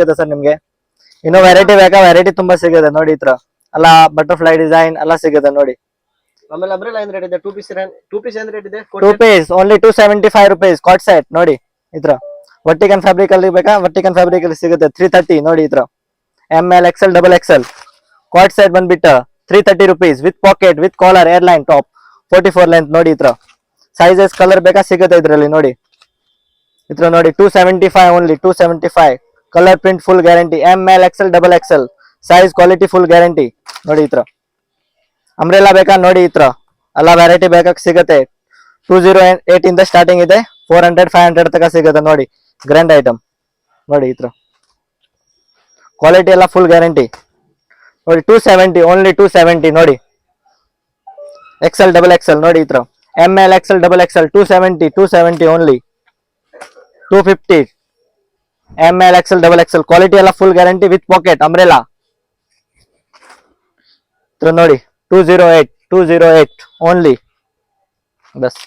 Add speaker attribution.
Speaker 1: ಸಿಗುತ್ತೆ ಸರ್ ನಿಮ್ಗೆ. ಇನ್ನು ವೆರೈಟಿ ಬೇಕಾ, ವೆರೈಟಿ ತುಂಬಾ ಸಿಗುತ್ತೆ ನೋಡಿ. ಈ ತರ ಅಲ್ಲ ಬಟರ್ಫ್ಲೈ ಡಿಸೈನ್ ಎಲ್ಲ ಸಿಗುತ್ತೆ ನೋಡಿ.
Speaker 2: ಆಮೇಲೆ ಅಂಬ್ರೆಲಾ ಏನ್ ರೇಟ್ ಇದೆ? ಟೂ ಪೀಸ್ ಏನ್ ರೇಟ್ ಇದೆ?
Speaker 1: 2 ಪೀಸ್ ಓನ್ಲಿ 275 rupees ಕಾಟ್ ಸೆಟ್ ನೋಡಿ. ಈ ತರ ವರ್ಟಿಕನ್ ಫ್ಯಾಬ್ರಿಕ್ ಅಲ್ಲಿ ಬೇಕಾ, ವರ್ಟಿಕನ್ ಫ್ಯಾಬ್ರಿಕ್ ಅಲ್ಲಿ ಸಿಗುತ್ತೆ 330 ನೋಡಿ. ಈ ತರ ML XL XXL cot set ಬಂದ್ಬಿಟ್ಟು 330 rupees with pocket with collar air line top 44 length ನೋಡಿ. ಈ ತರ ಸೈಜಸ್ ಕಲರ್ ಬೇಕಾ ಸಿಗುತ್ತೆ ಇದ್ರಲ್ಲಿ ನೋಡಿ. ಈ ತರ ನೋಡಿ 275 only 275 colour print full guarantee. ML XL XXL size quality full guarantee ನೋಡಿ. ಈ ತರ ಅಂಬ್ರೆಲಾ ಬೇಕಾ ನೋಡಿ. ಈ ತರ ಎಲ್ಲ ವೆರೈಟಿ ಬೇಕಾ ಸಿಗುತ್ತೆ. 208 ಇಂದ ಸ್ಟಾರ್ಟಿಂಗ್ ಇದೆ, 400 500 ತನಕ ಸಿಗುತ್ತೆ ನೋಡಿ. ಗ್ರ್ಯಾಂಡ್ ಐಟಮ್ ನೋಡಿ. ಈ ತರ ಕ್ವಾಲಿಟಿ ಎಲ್ಲ ಫುಲ್ ಗ್ಯಾರಂಟಿ ನೋಡಿ. 270 ಓನ್ಲಿ 270 ನೋಡಿ. XL XXL ನೋಡಿ. ಈ ತರ ML XL XXL 270 only 250. ML XL XXL quality ಎಲ್ಲ full guarantee with pocket umbrella ನೋಡಿ. 208 ಓನ್ಲಿ ಬಸ್.